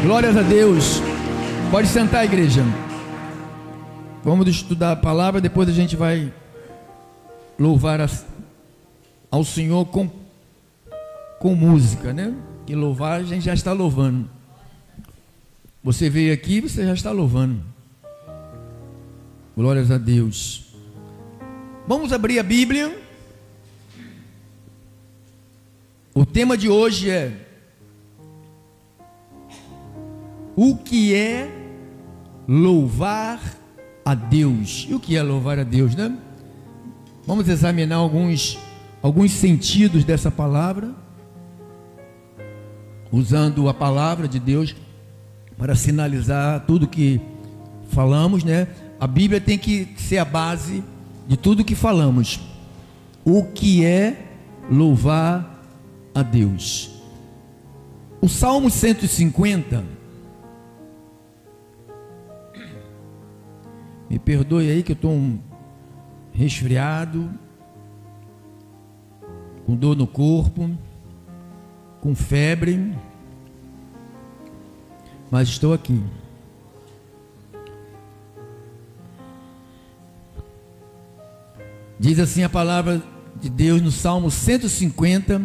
Glórias a Deus. Pode sentar, igreja. Vamos estudar a palavra, depois a gente vai louvar ao Senhor com música, né? E louvar, a gente já está louvando. Você veio aqui, você já está louvando. Glórias a Deus. Vamos abrir a Bíblia. O tema de hoje é: o que é louvar a Deus? E o que é louvar a Deus, né? Vamos examinar alguns sentidos dessa palavra, usando a palavra de Deus para sinalizar tudo que falamos, né? A Bíblia tem que ser a base de tudo que falamos. O que é louvar a Deus? O Salmo 150, me perdoe aí que eu estou resfriado, com dor no corpo, com febre, mas estou aqui. Diz assim a palavra de Deus no Salmo 150,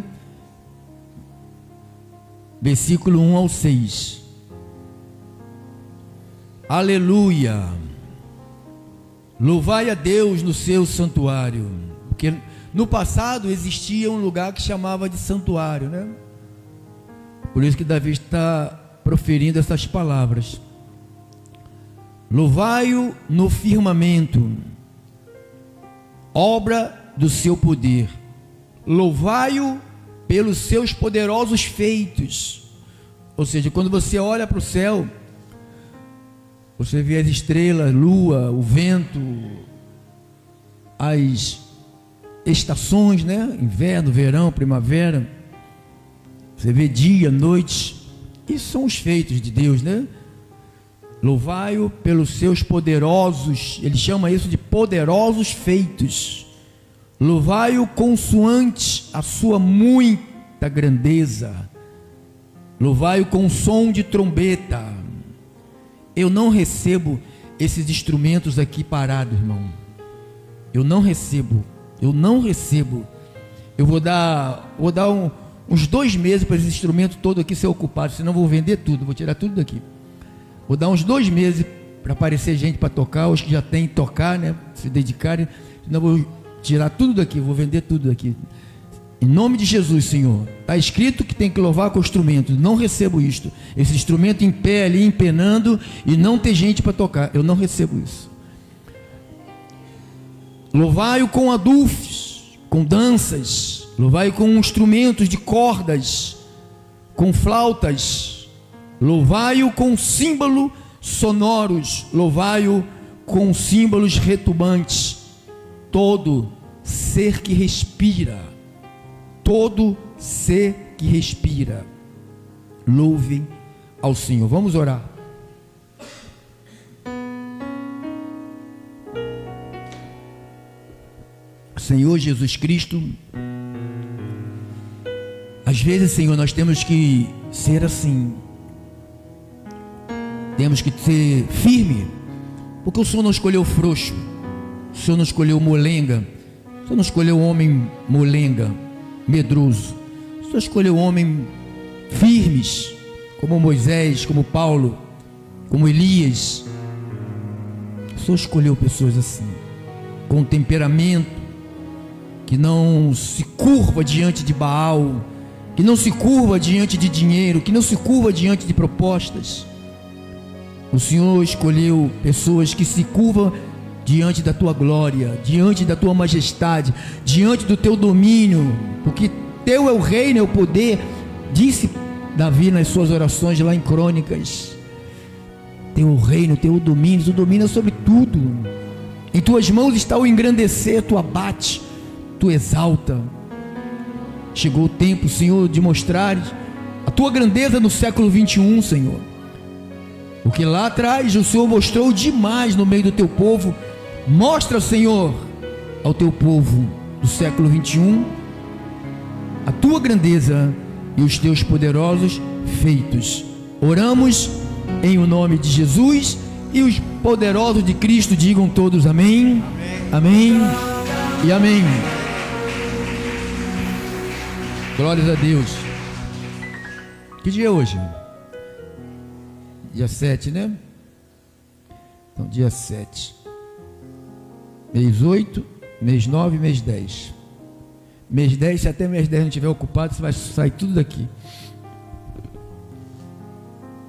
versículo 1 ao 6. Aleluia! Louvai a Deus no seu santuário, porque no passado existia um lugar que chamava de santuário, né? Por isso que Davi está proferindo essas palavras. Louvai-o no firmamento, obra do seu poder. Louvai-o pelos seus poderosos feitos. Ou seja, quando você olha para o céu, você vê as estrelas, a lua, o vento, as estações, né? Inverno, verão, primavera. Você vê dia, noite. Isso são os feitos de Deus, né? Louvai-o pelos seus poderosos, ele chama isso de poderosos feitos. Louvai-o consoante a sua muita grandeza. Louvai-o com som de trombeta. Eu não recebo esses instrumentos aqui parados, irmão. Eu não recebo. Eu vou dar uns 2 meses para esse instrumento todo aqui ser ocupado, senão eu vou vender tudo, vou tirar tudo daqui. Vou dar uns 2 meses para aparecer gente para tocar, os que já tem tocar, né? Se dedicarem, senão eu vou tirar tudo daqui, vou vender tudo daqui. Em nome de Jesus, Senhor. Está escrito que tem que louvar com o instrumento. Não recebo isto. Esse instrumento em pé ali, empenando, e não ter gente para tocar. Eu não recebo isso. Louvai-o com adufes, com danças. Louvai-o com instrumentos de cordas, com flautas. Louvai-o com símbolos sonoros. Louvai-o com símbolos retumbantes. Todo ser que respira, louve ao Senhor. Vamos orar. Senhor Jesus Cristo, às vezes, Senhor, nós temos que ser assim, temos que ser firme, porque o Senhor não escolheu frouxo, o Senhor não escolheu molenga, o Senhor não escolheu homem molenga, medroso. O Senhor escolheu homens firmes, como Moisés, como Paulo, como Elias. O Senhor escolheu pessoas assim, com temperamento, que não se curva diante de Baal, que não se curva diante de dinheiro, que não se curva diante de propostas. O Senhor escolheu pessoas que se curvam diante da tua glória, diante da tua majestade, diante do teu domínio, porque teu é o reino, é o poder. Disse Davi nas suas orações lá em Crônicas: teu reino, teu domínio, tu domina sobre tudo. Em tuas mãos está o engrandecer, tu abate, tu exalta. Chegou o tempo, Senhor, de mostrar a tua grandeza no século 21, Senhor, porque lá atrás o Senhor mostrou demais no meio do teu povo. Mostra, Senhor, ao teu povo do século 21 a tua grandeza e os teus poderosos feitos. Oramos em o nome de Jesus, e os poderosos de Cristo digam todos amém, amém, amém e amém. Glórias a Deus. Que dia é hoje? Dia 7, né? Então, dia 7. Mês 8, mês 9, mês 10. Mês 10, se até mês 10 não estiver ocupado, você vai sair tudo daqui.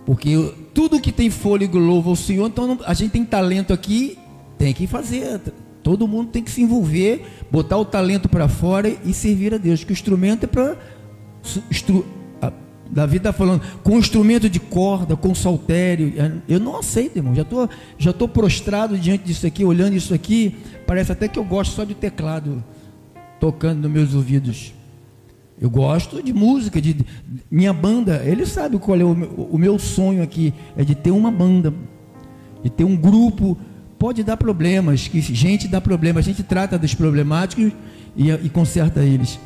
Porque tudo que tem fôlego louva o Senhor. Então a gente tem talento aqui, tem que fazer. Todo mundo tem que se envolver, botar o talento para fora e servir a Deus. Que o instrumento é para... Davi está falando, com instrumento de corda, com saltério. Eu não aceito, irmão. Já tô prostrado diante disso aqui, olhando isso aqui. Parece até que eu gosto só de teclado tocando nos meus ouvidos. Eu gosto de música, de minha banda. Ele sabe qual é o meu sonho aqui, é de ter uma banda, de ter um grupo. Pode dar problemas, que gente dá problemas, a gente trata dos problemáticos e conserta eles.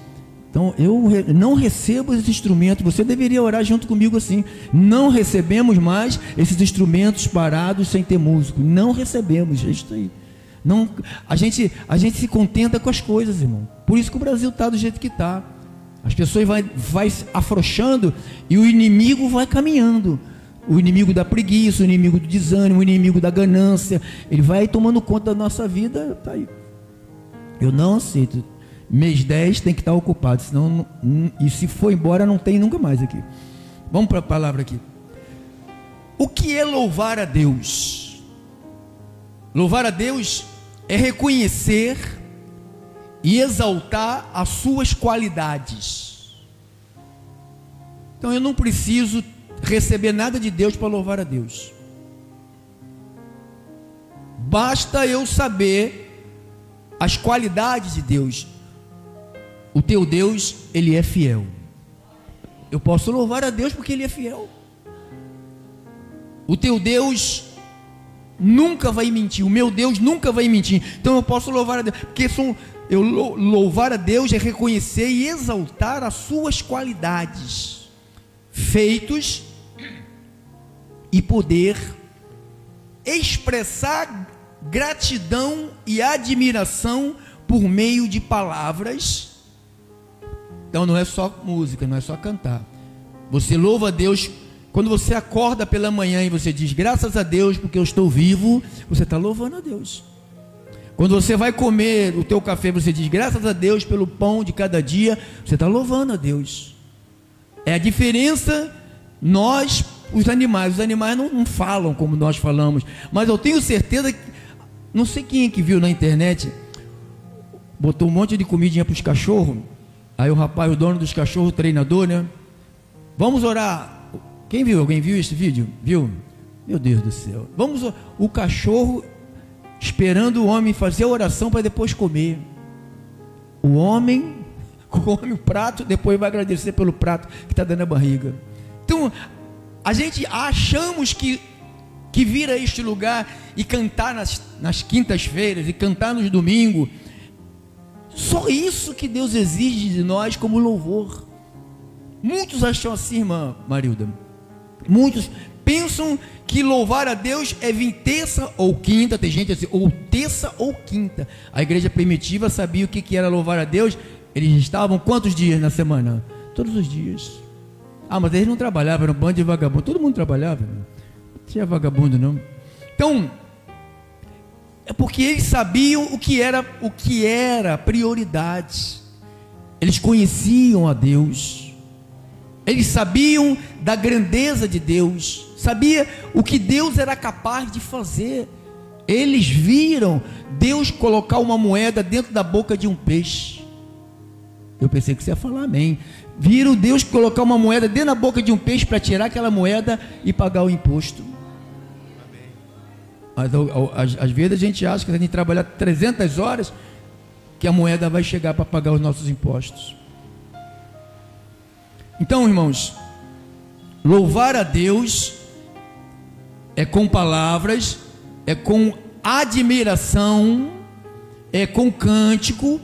Então eu não recebo esses instrumentos. Você deveria orar junto comigo assim. Não recebemos mais esses instrumentos parados sem ter músico. Não recebemos, é isso aí. Não, a gente se contenta com as coisas, irmão. Por isso que o Brasil está do jeito que está. As pessoas vai afrouxando e o inimigo vai caminhando. O inimigo da preguiça, o inimigo do desânimo, o inimigo da ganância. Ele vai tomando conta da nossa vida. Tá aí. Eu não aceito. Mês 10 tem que estar ocupado, senão, e se for embora não tem nunca mais aqui. Vamos para a palavra aqui. O que é louvar a Deus? Louvar a Deus é reconhecer e exaltar as suas qualidades. Então eu não preciso receber nada de Deus para louvar a Deus. Basta eu saber as qualidades de Deus. O teu Deus, Ele é fiel. Eu posso louvar a Deus porque Ele é fiel. O teu Deus nunca vai mentir. O meu Deus nunca vai mentir. Então eu posso louvar a Deus, porque louvar a Deus é reconhecer e exaltar as suas qualidades, feitos e poder expressar gratidão e admiração por meio de palavras. Então não é só música, não é só cantar. Você louva a Deus quando você acorda pela manhã e você diz graças a Deus porque eu estou vivo. Você está louvando a Deus. Quando você vai comer o teu café, você diz graças a Deus pelo pão de cada dia. Você está louvando a Deus. É a diferença. Nós, os animais não falam como nós falamos, mas eu tenho certeza que, não sei quem é que viu na internet, botou um monte de comidinha para os cachorros. Aí o rapaz, o dono dos cachorros, o treinador, né? Vamos orar. Quem viu? Alguém viu esse vídeo? Viu? Meu Deus do céu. O cachorro esperando o homem fazer a oração para depois comer. O homem come o prato, depois vai agradecer pelo prato que está dando na barriga. Então, a gente achamos que vir a este lugar e cantar nas quintas-feiras e cantar nos domingos, só isso que Deus exige de nós como louvor. Muitos acham assim, irmã Marilda. Muitos pensam que louvar a Deus é vir terça ou quinta. Tem gente assim, ou terça ou quinta. A igreja primitiva sabia o que era louvar a Deus. Eles estavam quantos dias na semana? Todos os dias. Ah, mas eles não trabalhavam, era um bando de vagabundo. Todo mundo trabalhava, não tinha vagabundo não. Então, é porque eles sabiam o que era prioridade. Eles conheciam a Deus. Eles sabiam da grandeza de Deus. Sabia o que Deus era capaz de fazer. Eles viram Deus colocar uma moeda dentro da boca de um peixe. Eu pensei que você ia falar amém. Viram Deus colocar uma moeda dentro da boca de um peixe para tirar aquela moeda e pagar o imposto. Mas às vezes a gente acha que a gente trabalhar 300 horas que a moeda vai chegar para pagar os nossos impostos. Então, irmãos, louvar a Deus é com palavras, é com admiração, é com cânticos,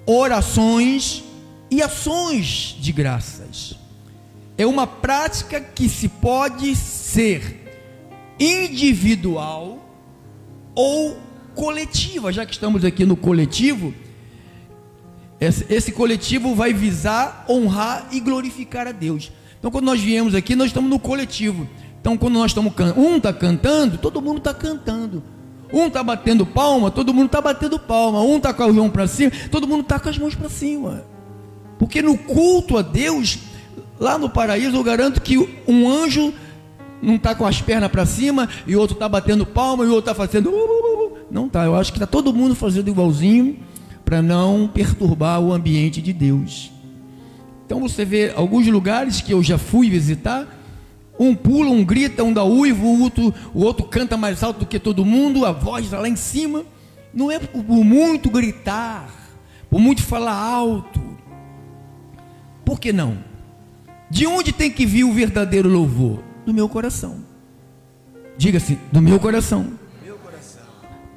orações e ações de graças. é uma prática que se pode ser individual ou coletiva. Já que estamos aqui no coletivo, esse coletivo vai visar honrar e glorificar a Deus. Então, quando nós viemos aqui, nós estamos no coletivo. Então, quando nós estamos um está cantando, todo mundo está cantando. Um está batendo palma, todo mundo está batendo palma. Um está com a mão para cima, todo mundo está com as mãos para cima. Porque no culto a Deus, lá no paraíso, eu garanto que um anjo não está com as pernas para cima, e o outro está batendo palma, e o outro está fazendo... Não está, eu acho que está todo mundo fazendo igualzinho, para não perturbar o ambiente de Deus. Então você vê alguns lugares que eu já fui visitar, um pula, um grita, um dá uivo, o outro canta mais alto do que todo mundo, a voz está lá em cima. Não é por muito gritar, por muito falar alto. Por que não? De onde tem que vir o verdadeiro louvor? Do meu coração. Diga assim, do meu coração.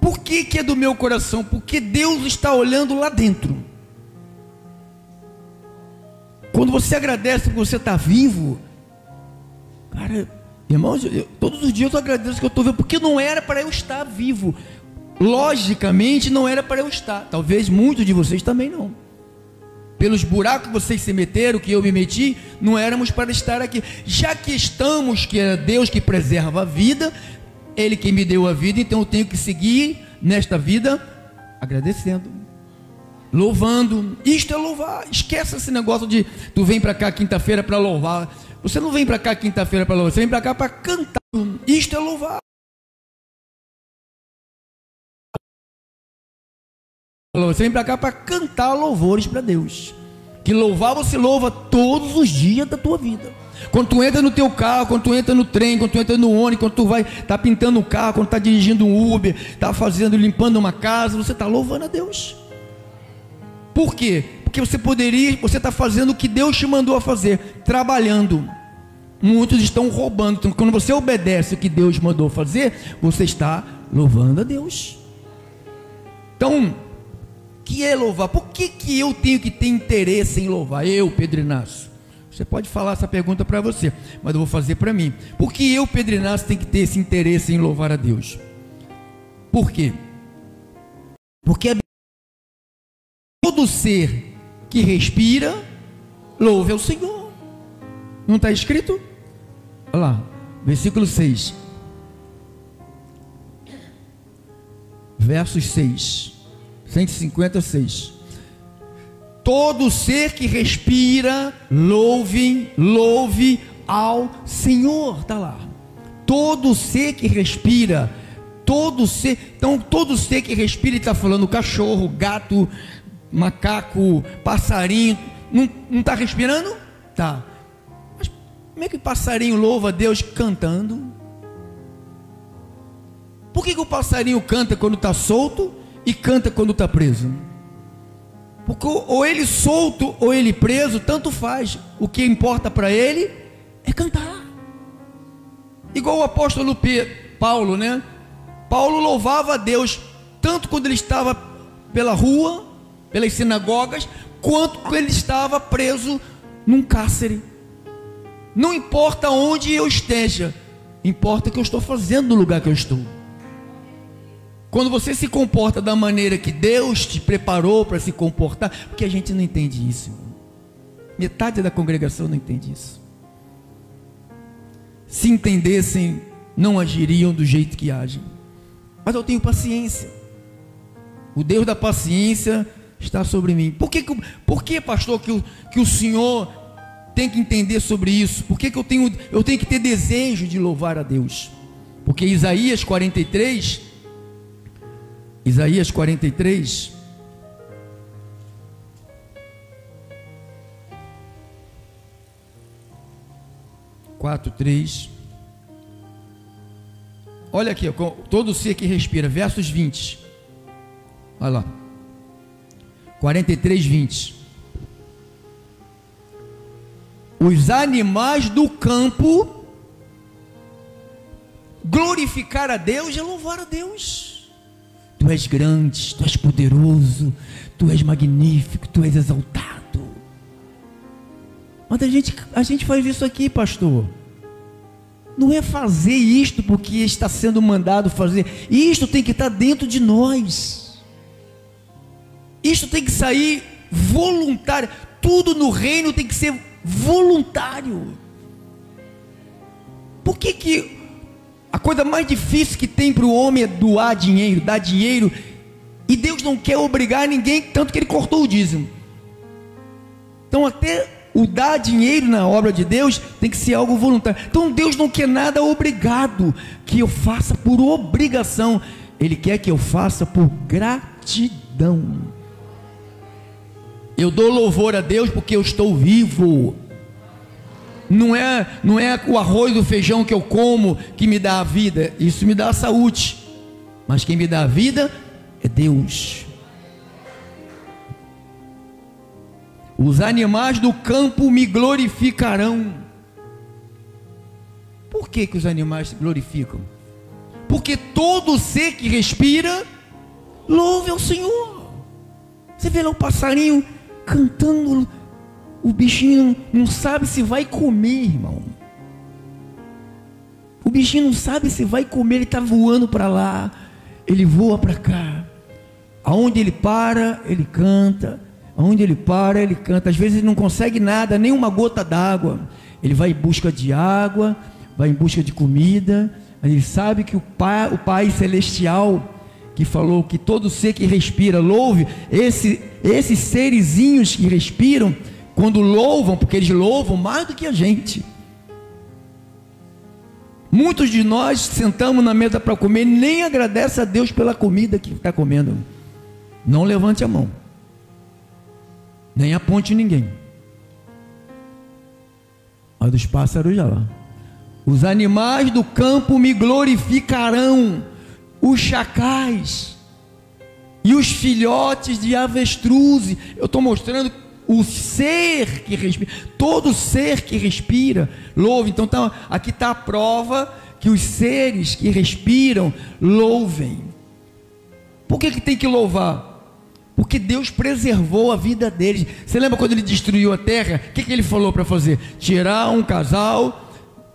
Por que é do meu coração? Porque Deus está olhando lá dentro. Quando você agradece que você está vivo, cara, irmãos, todos os dias eu agradeço que eu estou vivo, porque não era para eu estar vivo. Logicamente não era para eu estar. Talvez muitos de vocês também não. Pelos buracos que vocês se meteram, que eu me meti, não éramos para estar aqui. Já que estamos, que é Deus que preserva a vida, Ele que me deu a vida, então eu tenho que seguir nesta vida agradecendo, louvando. Isto é louvar. Esquece esse negócio de tu vem para cá quinta-feira para louvar. Você não vem para cá quinta-feira para louvar, você vem para cá para cantar. Isto é louvar. Você vem para cá para cantar louvores para Deus. Que louvar você louva todos os dias da tua vida. Quando tu entra no teu carro, quando tu entra no trem, quando tu entra no ônibus, quando tu vai tá pintando o carro, quando tá dirigindo um Uber, tá limpando uma casa, você tá louvando a Deus. Por quê? Porque você está fazendo o que Deus te mandou a fazer, trabalhando. Muitos estão roubando. Então, quando você obedece o que Deus mandou fazer, você está louvando a Deus. Então, que é louvar? Por que eu tenho que ter interesse em louvar? Eu, Pedro Inácio. Você pode falar essa pergunta para você, mas eu vou fazer para mim. Por que eu, Pedro Inácio, tenho que ter esse interesse em louvar a Deus? Por quê? Porque todo ser que respira, louve ao Senhor. Não está escrito? Olha lá, versículo 6. Versos 6. 156. Todo ser que respira, louve ao Senhor. Está lá. Todo ser que respira, então todo ser que respira, ele está falando cachorro, gato, macaco, passarinho, não está respirando? Tá. Mas como é que o passarinho louva a Deus cantando? Por que o passarinho canta quando está solto e canta quando está preso? Porque ou ele solto ou ele preso, tanto faz. O que importa para ele é cantar. Igual o apóstolo Paulo, né? Paulo louvava a Deus tanto quando ele estava pela rua, pelas sinagogas, quanto quando ele estava preso num cárcere. Não importa onde eu esteja, importa o que eu estou fazendo no lugar que eu estou. Quando você se comporta da maneira que Deus te preparou para se comportar, porque a gente não entende isso. Metade da congregação não entende isso. Se entendessem, não agiriam do jeito que agem. Mas eu tenho paciência. O Deus da paciência está sobre mim. Por que pastor, que o Senhor tem que entender sobre isso? Por que eu tenho que ter desejo de louvar a Deus? Porque Isaías 43, Isaías 43, quatro, 3. Olha aqui, todo ser que respira, versos 20. Olha lá. 43, 20. Os animais do campo glorificar a Deus e louvar a Deus. Tu és grande, tu és poderoso, tu és magnífico, tu és exaltado. Mas a gente faz isso aqui, pastor. Não é fazer isto porque está sendo mandado fazer. Isto tem que estar dentro de nós. Isto tem que sair voluntário. Tudo no reino tem que ser voluntário. Por que a coisa mais difícil que tem para o homem é doar dinheiro, dar dinheiro, e Deus não quer obrigar ninguém, tanto que Ele cortou o dízimo. Então até o dar dinheiro na obra de Deus tem que ser algo voluntário. Então Deus não quer nada obrigado, que eu faça por obrigação. Ele quer que eu faça por gratidão. Eu dou louvor a Deus porque eu estou vivo. Não é o arroz e o feijão que eu como que me dá a vida. Isso me dá a saúde. Mas quem me dá a vida é Deus. Os animais do campo me glorificarão. Por que os animais se glorificam? Porque todo ser que respira louve ao Senhor. Você vê lá o passarinho cantando, o bichinho não sabe se vai comer, irmão. O bichinho não sabe se vai comer, ele está voando para lá, ele voa para cá. Aonde ele para, ele canta. Aonde ele para, ele canta. Às vezes ele não consegue nada, nem uma gota d'água. Ele vai em busca de água, vai em busca de comida. Ele sabe que o Pai Celestial, que falou que todo ser que respira louve, esses serizinhos que respiram, quando louvam, porque eles louvam mais do que a gente. Muitos de nós sentamos na mesa para comer, nem agradece a Deus pela comida que está comendo. Não levante a mão, nem aponte ninguém. Olha dos pássaros já lá. Os animais do campo me glorificarão, os chacais e os filhotes de avestruz. Eu estou mostrando o ser que respira, todo ser que respira louve. Então aqui está a prova que os seres que respiram louvem. Por que tem que louvar? Porque Deus preservou a vida deles. Você lembra quando Ele destruiu a terra? O que Ele falou para fazer? Tirar um casal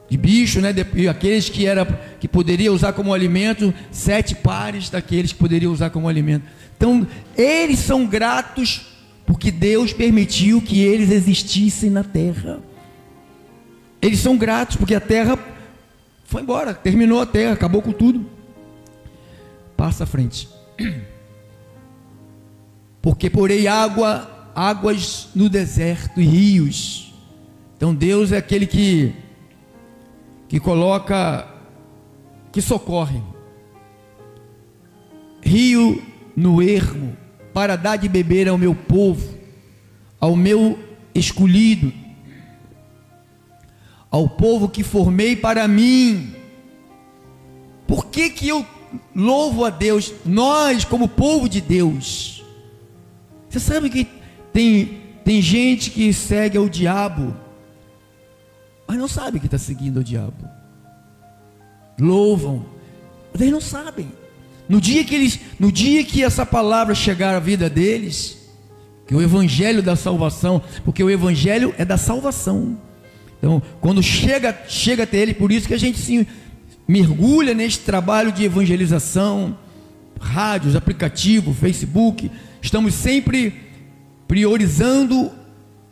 de bicho, né? E aqueles que poderia usar como alimento, 7 pares daqueles que poderiam usar como alimento. Então eles são gratos porque Deus permitiu que eles existissem na terra. Eles são gratos porque a terra foi embora, terminou a terra, acabou com tudo. Passa à frente. Porque porei águas no deserto e rios. Então Deus é aquele que coloca, que socorre. Rio no ermo, para dar de beber ao meu povo, ao meu escolhido, ao povo que formei para mim. Por que eu louvo a Deus? Nós, como povo de Deus. Você sabe que tem gente que segue ao diabo, mas não sabe que está seguindo o diabo. Louvam, mas eles não sabem. No dia que essa palavra chegar à vida deles, que o evangelho da salvação, porque o evangelho é da salvação. Então, quando chega até ele, por isso que a gente se mergulha neste trabalho de evangelização, rádios, aplicativo, Facebook. Estamos sempre priorizando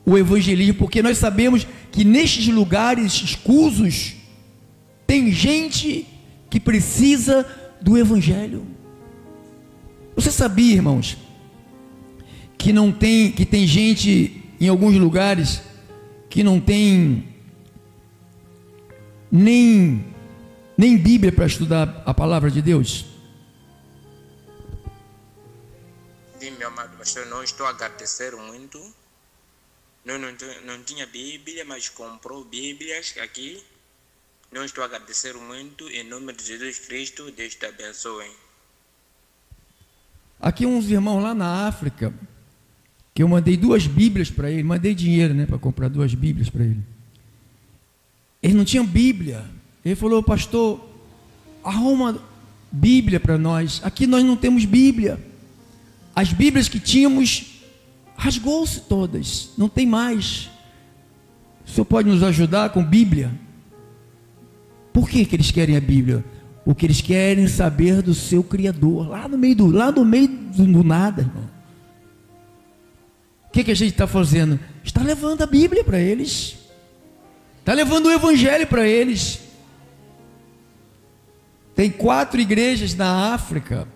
o evangelismo, porque nós sabemos que nestes lugares escusos tem gente que precisa do evangelho. Você sabia, irmãos, que tem gente em alguns lugares que não tem nem Bíblia para estudar a palavra de Deus? Sim, meu amado pastor, não estou a agradecer muito. Não tinha Bíblia, mas comprou Bíblias aqui. Não estou a agradecer muito. Em nome de Jesus Cristo, Deus te abençoe. Aqui uns irmãos lá na África, que eu mandei 2 Bíblias para ele, mandei dinheiro, né, para comprar 2 Bíblias para ele. Eles não tinham Bíblia. Ele falou: pastor, arruma Bíblia para nós. Aqui nós não temos Bíblia. As Bíblias que tínhamos rasgou-se todas, não tem mais. O senhor pode nos ajudar com Bíblia? Por que eles querem a Bíblia? Porque eles querem saber do seu Criador, lá no meio do nada, irmão. O que a gente está fazendo? Está levando a Bíblia para eles, está levando o Evangelho para eles. Tem 4 igrejas na África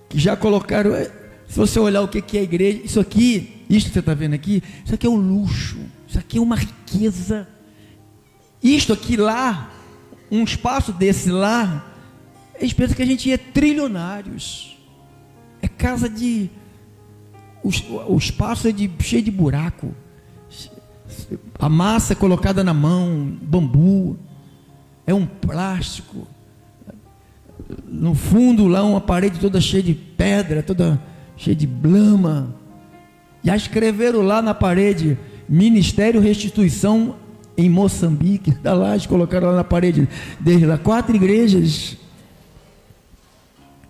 que já colocaram. Se você olhar o que é a igreja, isso que você está vendo aqui, isso aqui é um luxo, isso aqui é uma riqueza. Isto aqui lá, um espaço desse lá, eles pensam que a gente é trilionários. É casa de... O espaço é cheio de buraco. A massa é colocada na mão, bambu. É um plástico. No fundo lá uma parede toda cheia de pedra, toda cheia de lama. Já escreveram lá na parede, Ministério Restituição em Moçambique. Da lá, eles colocaram lá na parede, desde lá, 4 igrejas.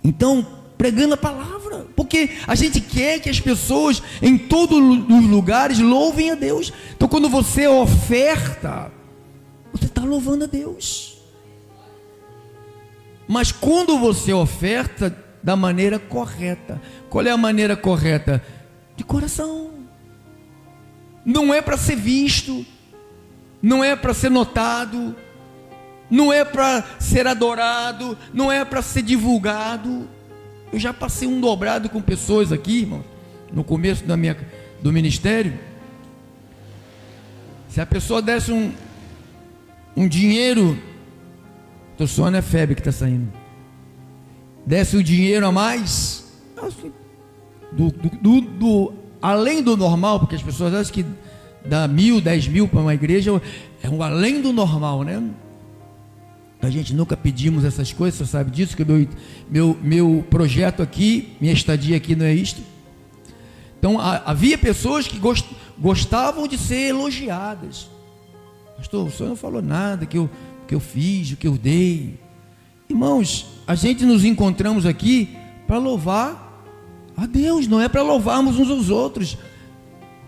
Então, pregando a palavra, porque a gente quer que as pessoas em todos os lugares louvem a Deus. Então, quando você oferta, você está louvando a Deus. Mas quando você oferta da maneira correta, qual é a maneira correta? De coração. Não é para ser visto, não é para ser notado, não é para ser adorado, não é para ser divulgado. Eu já passei um dobrado com pessoas aqui, irmão, no começo do ministério. Se a pessoa desse um dinheiro, estou suando, é febre que está saindo, desse o dinheiro a mais, assim, além do normal, porque as pessoas acham que dá 1.000, 10.000 para uma igreja, é um além do normal, né? A gente nunca pedimos essas coisas, você sabe disso, que meu projeto aqui, minha estadia aqui não é isto. Então havia pessoas que gostavam de ser elogiadas. Pastor, o senhor não falou nada que eu fiz, o que eu dei. Irmãos, a gente nos encontramos aqui para louvar a Deus, não é para louvarmos uns aos outros.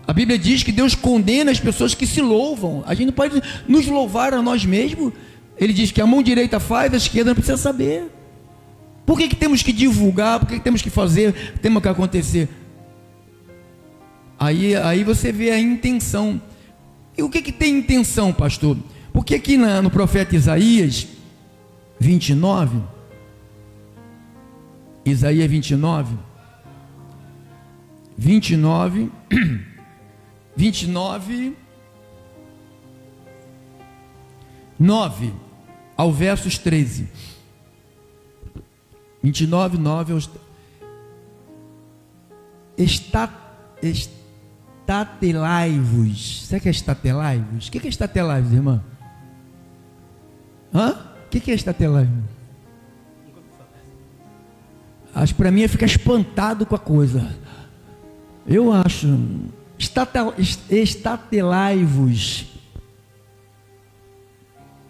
A Bíblia diz que Deus condena as pessoas que se louvam. A gente não pode nos louvar a nós mesmos. Ele diz que a mão direita faz, a esquerda não precisa saber. Por que temos que divulgar? Por que temos que fazer? Temos que acontecer? Aí você vê a intenção. E o que tem intenção, pastor? Porque aqui no profeta Isaías 29, Isaías 29, 9 ao versos 13. 29, 9 aos... Estatelai-vos. Sabe o que é estatelai-vos? O que é estatelai-vos, irmã? O que é estatelai-vos? Acho que para mim fica espantado com a coisa. Eu acho. Estatelai-vos.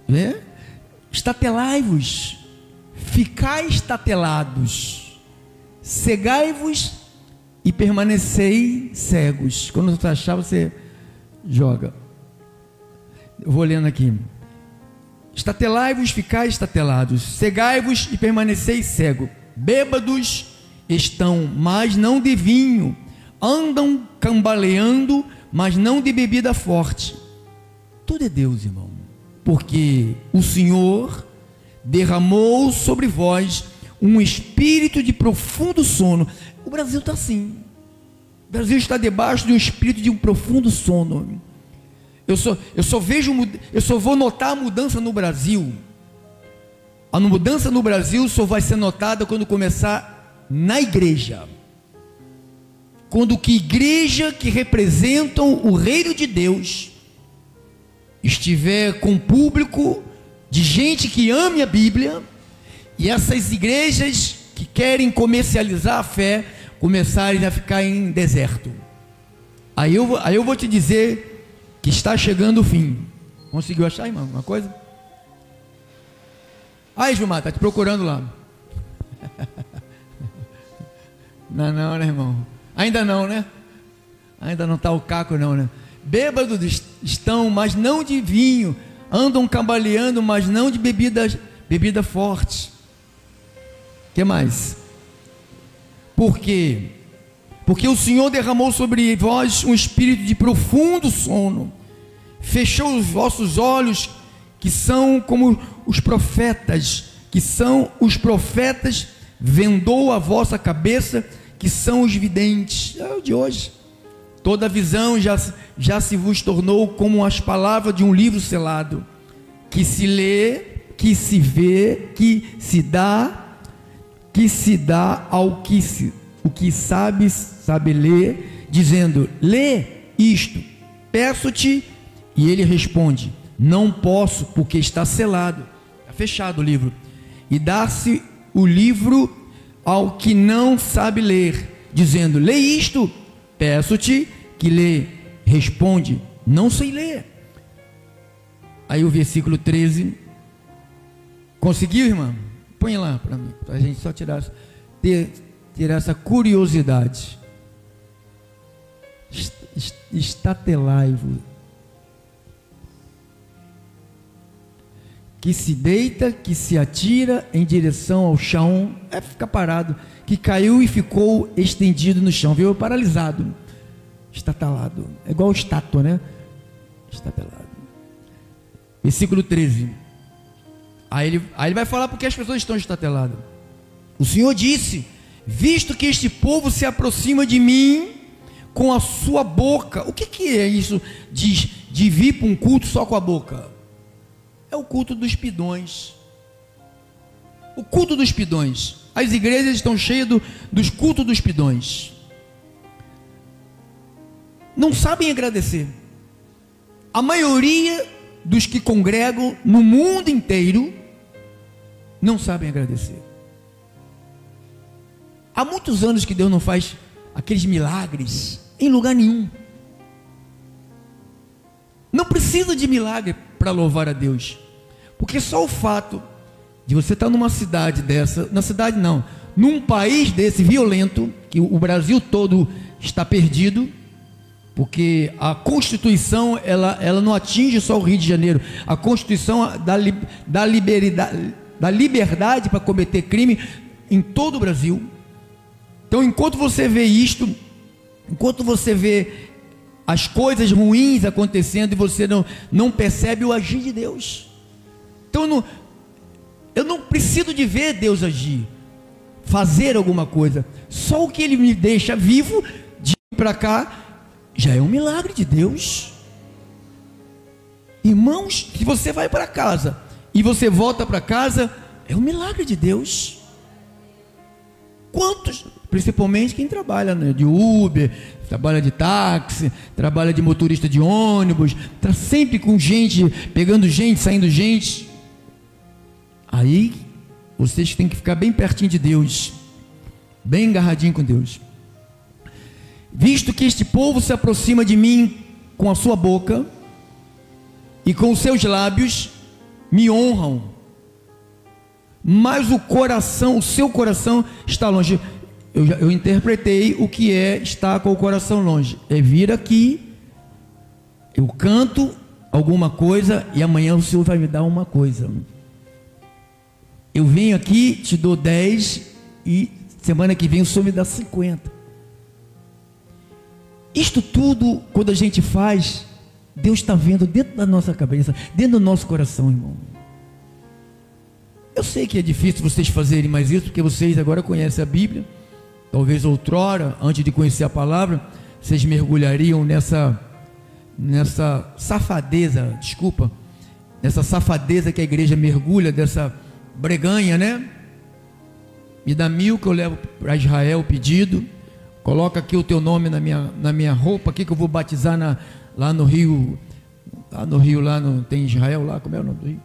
Né? Estatelai-vos, ficai estatelados, cegai-vos e permanecei cegos. Quando você achar, você joga. Eu vou lendo aqui. Estatelai-vos, ficai estatelados, cegai-vos e permanecei cego. Bêbados estão, mas não de vinho, andam cambaleando, mas não de bebida forte. Tudo é Deus, irmão. Porque o Senhor derramou sobre vós um espírito de profundo sono. O Brasil está assim. O Brasil está debaixo de um espírito de um profundo sono. Eu só vou notar a mudança no Brasil. A mudança no Brasil só vai ser notada quando começar na igreja. Quando que igreja que representam o reino de Deus estiver com público de gente que ame a Bíblia, e essas igrejas que querem comercializar a fé começarem a ficar em deserto, aí eu vou te dizer que está chegando o fim. Conseguiu achar, irmão, alguma coisa? Aí, Gilmar, está te procurando lá. Não, né, irmão? Ainda não, né? Ainda não está o caco não, né? Bêbado estão, mas não de vinho, andam cambaleando, mas não de bebida forte. Que mais? Por quê? Porque o Senhor derramou sobre vós um espírito de profundo sono, fechou os vossos olhos, que são como os profetas, vendou a vossa cabeça, que são os videntes. É o de hoje. Toda visão já se vos tornou como as palavras de um livro selado, que se lê, que se vê, que se dá ao o que sabe ler, dizendo: lê isto, peço-te, e ele responde: não posso, porque está selado, está fechado o livro. E dá-se o livro ao que não sabe ler, dizendo: lê isto, peço-te, que lê, responde: não sei ler. Aí o versículo 13, conseguiu, irmã? Põe lá para mim, para a gente só ter essa curiosidade. Estatelai-vos, que se deita, que se atira em direção ao chão, fica parado, que caiu e ficou estendido no chão, viu? Paralisado, estatelado, é igual estátua, né? Estatelado. Versículo 13. Aí ele vai falar porque as pessoas estão estateladas. O Senhor disse: visto que este povo se aproxima de mim com a sua boca. O que é isso de vir para um culto só com a boca? É o culto dos pidões. O culto dos pidões. As igrejas estão cheias dos cultos dos pidões. Não sabem agradecer. A maioria dos que congregam no mundo inteiro não sabem agradecer. Há muitos anos que Deus não faz aqueles milagres em lugar nenhum. Não precisa de milagre para louvar a Deus, porque só o fato de você estar numa cidade dessa, na cidade não, num país desse violento, que o Brasil todo está perdido, porque a Constituição ela não atinge só o Rio de Janeiro. A Constituição dá liberdade para cometer crime em todo o Brasil. Então, enquanto você vê isto, enquanto você vê as coisas ruins acontecendo e você não percebe o agir de Deus, então eu não preciso de ver Deus agir, fazer alguma coisa. Só o que Ele me deixa vivo de ir para cá já é um milagre de Deus. Irmãos, se você vai para casa e você volta para casa, é um milagre de Deus. Quantos, principalmente quem trabalha, né, de Uber, trabalha de táxi, trabalha de motorista de ônibus, está sempre com gente, pegando gente, saindo gente. Aí vocês têm que ficar bem pertinho de Deus, bem agarradinho com Deus. Visto que este povo se aproxima de mim com a sua boca e com os seus lábios me honram, mas o seu coração está longe. Eu interpretei o que é estar com o coração longe. É vir aqui, eu canto alguma coisa e amanhã o Senhor vai me dar uma coisa. Eu venho aqui, te dou 10 e semana que vem o Senhor me dá 50. Isto tudo, quando a gente faz, Deus está vendo dentro da nossa cabeça, dentro do nosso coração, irmão. Eu sei que é difícil vocês fazerem mais isso, porque vocês agora conhecem a Bíblia. Talvez outrora, antes de conhecer a palavra, vocês mergulhariam nessa safadeza, nessa safadeza que a igreja mergulha, dessa breganha, né? Me dá 1.000 que eu levo para Israel o pedido. Coloca aqui o teu nome na minha roupa aqui, que eu vou batizar lá no rio. Lá no rio, tem Israel lá, como é o nome do rio?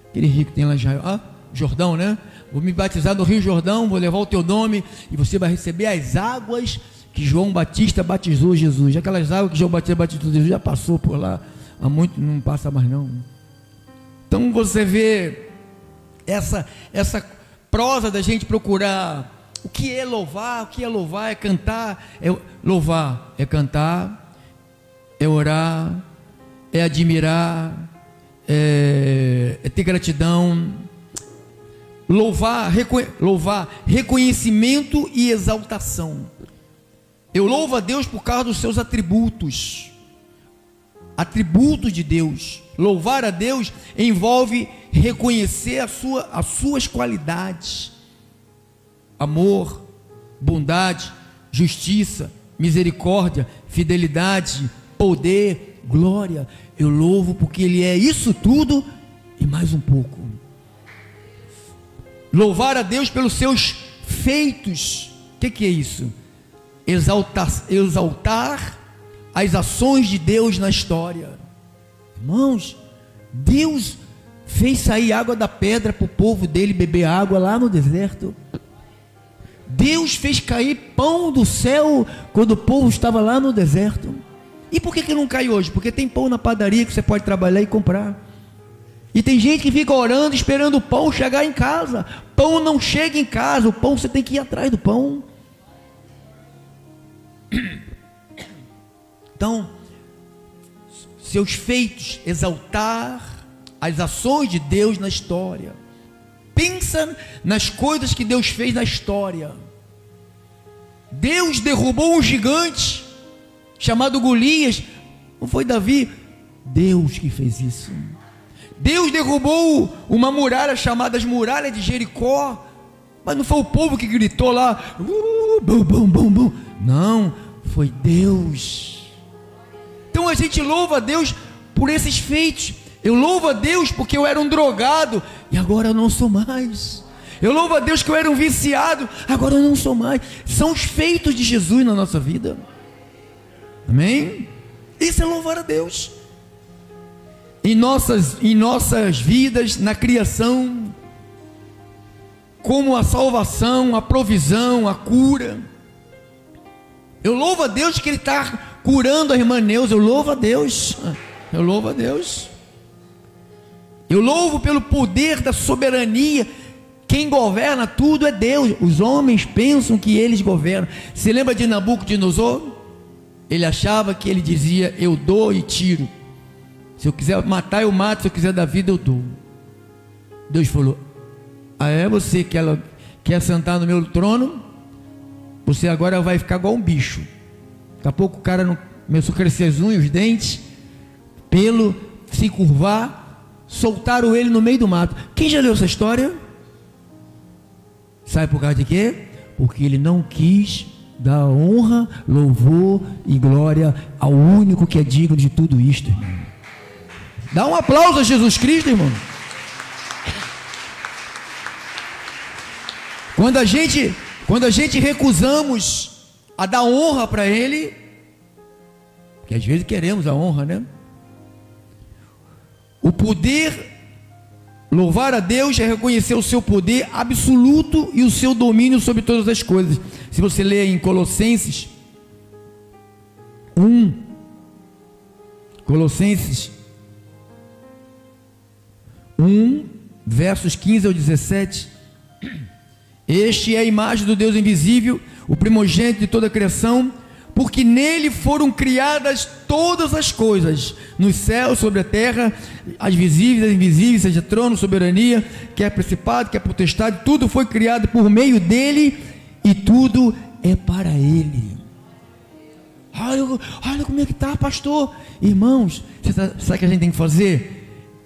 Aquele rio que tem lá em Israel. Jordão, né? Vou me batizar no Rio Jordão, vou levar o teu nome e você vai receber as águas que João Batista batizou Jesus. Aquelas águas que João Batista batizou Jesus já passou por lá há muito, não passa mais não. Então você vê essa prosa da gente procurar o que é louvar, é cantar, louvar é cantar, é orar, é admirar, é ter gratidão, louvar, reconhecimento e exaltação. Eu louvo a Deus por causa dos seus atributos de Deus. Louvar a Deus envolve reconhecer as suas qualidades: amor, bondade, justiça, misericórdia, fidelidade, poder, glória. Eu louvo porque Ele é isso tudo e mais um pouco. Louvar a Deus pelos seus feitos. O que é isso? Exaltar as ações de Deus na história. Irmãos, Deus fez sair água da pedra para o povo dele beber água lá no deserto. Deus fez cair pão do céu quando o povo estava lá no deserto. E por que não cai hoje? Porque tem pão na padaria que você pode trabalhar e comprar. E tem gente que fica orando, esperando o pão chegar em casa. Pão não chega em casa, o pão você tem que ir atrás do pão. Então, seus feitos, exaltar as ações de Deus na história. Pensa nas coisas que Deus fez na história. Deus derrubou um gigante chamado Golias. Não foi Davi? Deus que fez isso. Deus derrubou uma muralha chamada as muralhas de Jericó. Mas não foi o povo que gritou lá, bum, bum, bum, bum. Não, foi Deus. Então a gente louva a Deus por esses feitos. Eu louvo a Deus porque eu era um drogado e agora eu não sou mais. Eu louvo a Deus que eu era um viciado, agora eu não sou mais. São os feitos de Jesus na nossa vida. Amém? Isso é louvar a Deus. Em nossas vidas, na criação, como a salvação, a provisão, a cura. Eu louvo a Deus que Ele está curando a irmã Neuza. Eu louvo a Deus. Eu louvo a Deus. Eu louvo pelo poder da soberania. Quem governa tudo é Deus. Os homens pensam que eles governam. Você lembra de Nabucodonosor? Ele achava que ele dizia: eu dou e tiro. Se eu quiser matar, eu mato. Se eu quiser dar vida, eu dou. Deus falou: ah, é? Você que ela quer sentar no meu trono? Você agora vai ficar igual um bicho. Daqui a pouco o cara não começou a crescer as unhas, os dentes, pelo, se curvar, soltaram ele no meio do mato. Quem já leu essa história? Sabe por causa de quê? Porque ele não quis dar honra, louvor e glória ao único que é digno de tudo isto, irmão. Dá um aplauso a Jesus Cristo, irmão. Quando a gente recusamos a dar honra para Ele, porque às vezes queremos a honra, né? O poder, louvar a Deus é reconhecer o seu poder absoluto e o seu domínio sobre todas as coisas. Se você ler em Colossenses 1, Colossenses 1, versos 15 ao 17, este é a imagem do Deus invisível, o primogênito de toda a criação, porque nele foram criadas todas as coisas, nos céus, sobre a terra, as visíveis, as invisíveis, seja trono, soberania, quer principado, quer potestade, tudo foi criado por meio dele, e tudo é para ele. Olha como é que está, pastor. Irmãos, sabe o que a gente tem que fazer?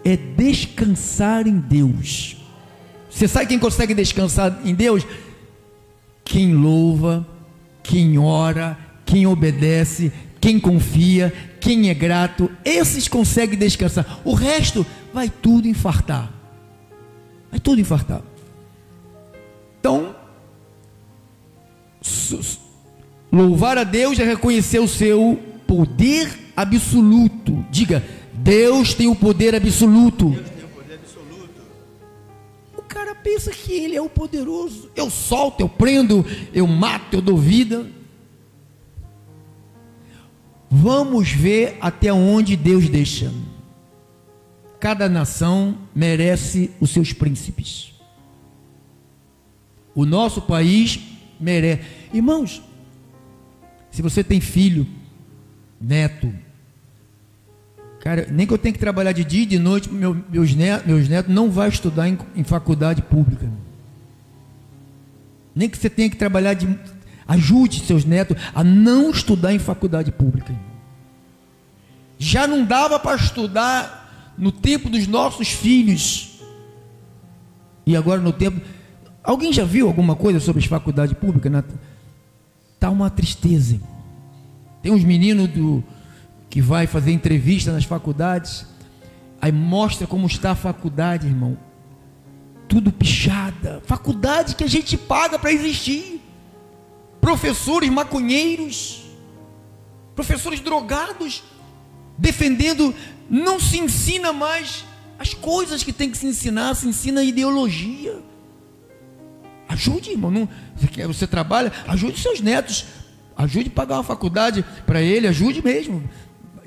É descansar em Deus. Você sabe quem consegue descansar em Deus? Quem louva, quem ora, quem obedece, quem confia, quem é grato. Esses conseguem descansar. O resto vai tudo infartar. Vai tudo infartar. Então, louvar a Deus é reconhecer o seu poder absoluto. Diga: Deus tem o poder absoluto. Deus tem o poder absoluto. O cara pensa que ele é o poderoso. Eu solto, eu prendo, eu mato, eu dou vida. Vamos ver até onde Deus deixa. Cada nação merece os seus príncipes. O nosso país merece. Irmãos, se você tem filho, neto, Cara, nem que eu tenha que trabalhar de dia e de noite, meus netos não vão estudar em faculdade pública. Nem que você tenha que trabalhar ajude seus netos a não estudar em faculdade pública. Já não dava para estudar no tempo dos nossos filhos. E agora no tempo... Alguém já viu alguma coisa sobre as faculdades públicas? Está uma tristeza. Tem uns meninos que vai fazer entrevista nas faculdades, aí mostra como está a faculdade, irmão. Tudo pichada. Faculdade que a gente paga para existir. Professores maconheiros, professores drogados, defendendo, não se ensina mais as coisas que tem que se ensinar, se ensina ideologia. Ajude, irmão, não, você trabalha, ajude seus netos, ajude a pagar uma faculdade para ele, ajude mesmo.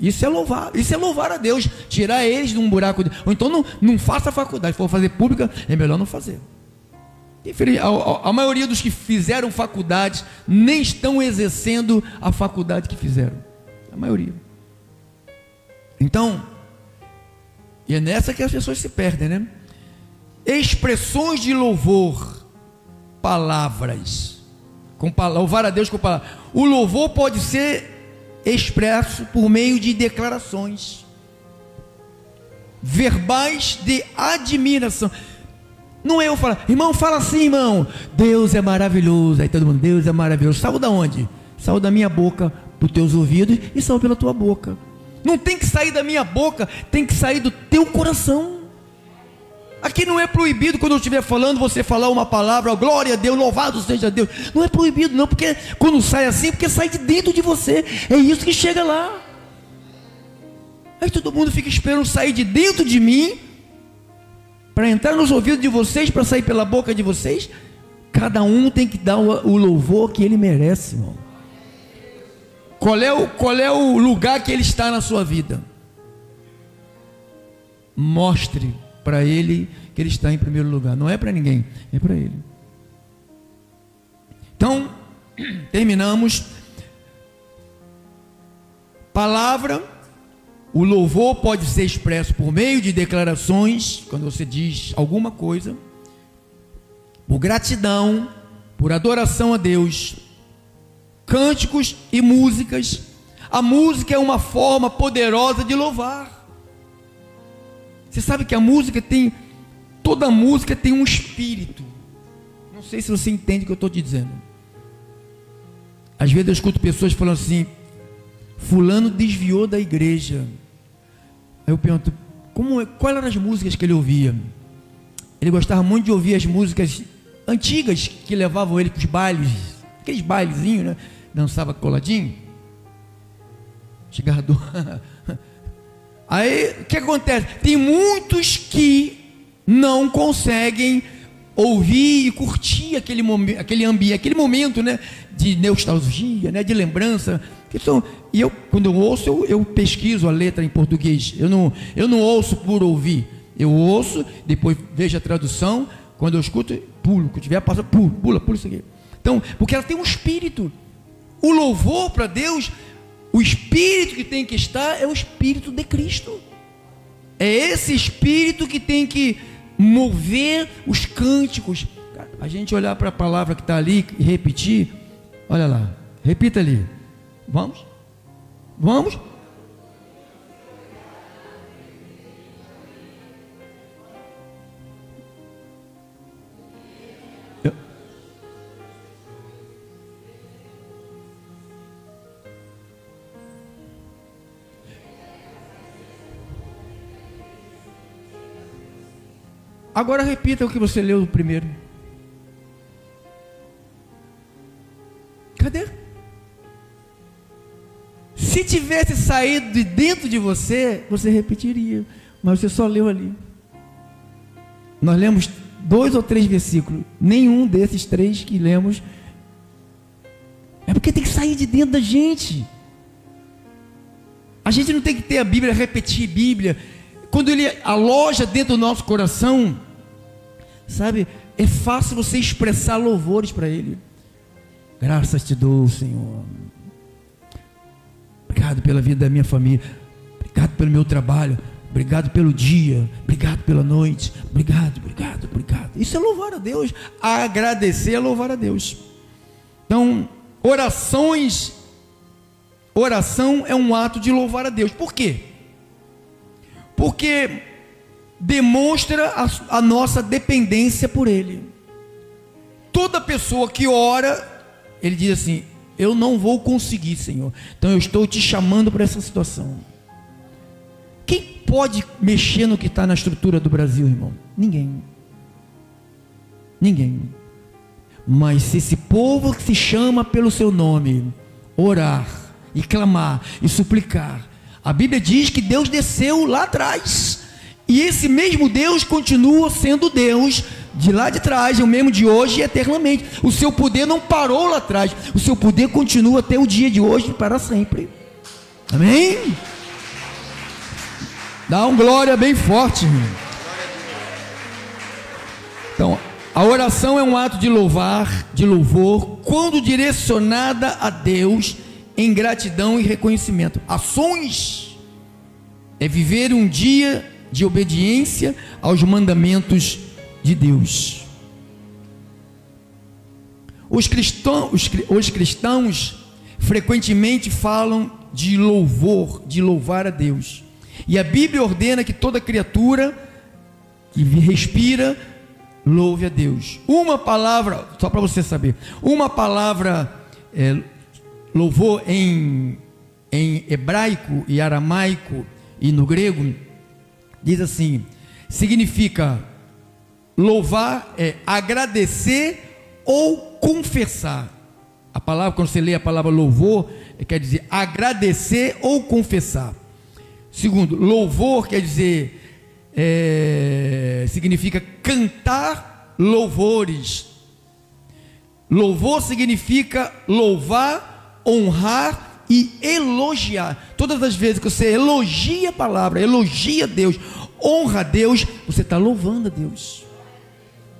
Isso é louvar a Deus, tirar eles de um buraco, ou então não faça faculdade. Se for fazer pública, é melhor não fazer. A maioria dos que fizeram faculdade nem estão exercendo a faculdade que fizeram, a maioria. Então, e é nessa que as pessoas se perdem, né? Expressões de louvor, palavras, louvar a Deus com palavras. O louvor pode ser expresso por meio de declarações verbais de admiração. Não é eu falar, irmão, fala assim, irmão, Deus é maravilhoso. Aí todo mundo, Deus é maravilhoso. Saiu da onde? Saiu da minha boca para os teus ouvidos e saiu pela tua boca. Não tem que sair da minha boca, tem que sair do teu coração. Aqui não é proibido, quando eu estiver falando, você falar uma palavra, glória a Deus, louvado seja Deus. Não é proibido não, porque quando sai assim, porque sai de dentro de você. É isso que chega lá. Aí todo mundo fica esperando sair de dentro de mim, para entrar nos ouvidos de vocês, para sair pela boca de vocês. Cada um tem que dar o louvor que ele merece, irmão. Qual é o lugar que ele está na sua vida? Mostre para ele que ele está em primeiro lugar. Não é para ninguém, é para ele. Então, terminamos. Palavra. O louvor pode ser expresso por meio de declarações, quando você diz alguma coisa, por gratidão, por adoração a Deus, cânticos e músicas. A música é uma forma poderosa de louvar. Você sabe que a música toda música tem um espírito. Não sei se você entende o que eu estou te dizendo. Às vezes eu escuto pessoas falando assim, fulano desviou da igreja. Aí eu pergunto, quais eram as músicas que ele ouvia? Ele gostava muito de ouvir as músicas antigas que levavam ele para os bailes, aqueles bailezinhos, né? Dançava coladinho. Chegava do... Aí o que acontece? Tem muitos que não conseguem ouvir e curtir aquele ambiente, aquele momento, né, de nostalgia, né, de lembrança. Então, e eu, quando eu ouço, eu pesquiso a letra em português. Eu não ouço por ouvir. Eu ouço, depois vejo a tradução. Quando eu escuto, pulo. Quando tiver passa, pula isso aqui. Então, porque ela tem um espírito. O louvor para Deus, o espírito que tem que estar é o espírito de Cristo. É esse espírito que tem que mover os cânticos. A gente olhar para a palavra que está ali e repetir. Olha lá, repita ali. Vamos? Agora repita o que você leu primeiro. Cadê? Se tivesse saído de dentro de você, você repetiria, mas você só leu ali. Nós lemos 2 ou 3 versículos, nenhum desses 3 que lemos, é porque tem que sair de dentro da gente. A gente não tem que ter a Bíblia, repetir a Bíblia. Quando ele aloja dentro do nosso coração, sabe, é fácil você expressar louvores para ele. Graças te dou, Senhor. Obrigado pela vida da minha família. obrigado pelo meu trabalho, obrigado pelo dia, obrigado pela noite, obrigado, obrigado, obrigado. Isso é louvar a Deus. Agradecer é louvar a Deus. Então, oração é um ato de louvar a Deus. Por quê? Porque demonstra a nossa dependência por Ele. Toda pessoa que ora, ele diz assim: eu não vou conseguir, Senhor, então eu estou te chamando para essa situação. Quem pode mexer no que está na estrutura do Brasil, irmão? Ninguém. Mas se esse povo que se chama pelo seu nome orar e clamar e suplicar, a Bíblia diz que Deus desceu lá atrás, e esse mesmo Deus continua sendo Deus de lá de trás, é o mesmo de hoje e eternamente. O seu poder não parou lá atrás, o seu poder continua até o dia de hoje para sempre. Amém? Dá um glória bem forte, irmão. Então, a oração é um ato de louvor, quando direcionada a Deus em gratidão e reconhecimento. Ações é viver um dia de obediência aos mandamentos de Deus. Os cristãos frequentemente falam de louvor, de louvar a Deus. E a Bíblia ordena que toda criatura que respira louve a Deus. Uma palavra, só para você saber, uma palavra louvor em hebraico e aramaico e no grego diz assim, significa louvar é agradecer ou confessar. A palavra, quando você lê a palavra louvor, quer dizer agradecer ou confessar. Segundo, louvor quer dizer significa cantar louvores. Louvor significa louvar, honrar e elogiar. Todas as vezes que você elogia a palavra, elogia Deus, honra a Deus, você está louvando a Deus.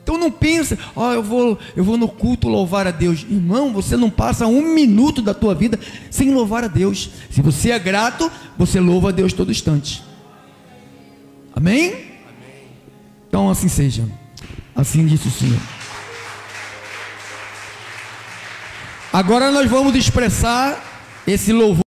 Então não pensa, eu vou no culto louvar a Deus. Irmão, você não passa um minuto da tua vida sem louvar a Deus. Se você é grato, você louva a Deus todo instante. Amém? Amém. Então assim seja. Assim disse o Senhor. Agora nós vamos expressar esse louvor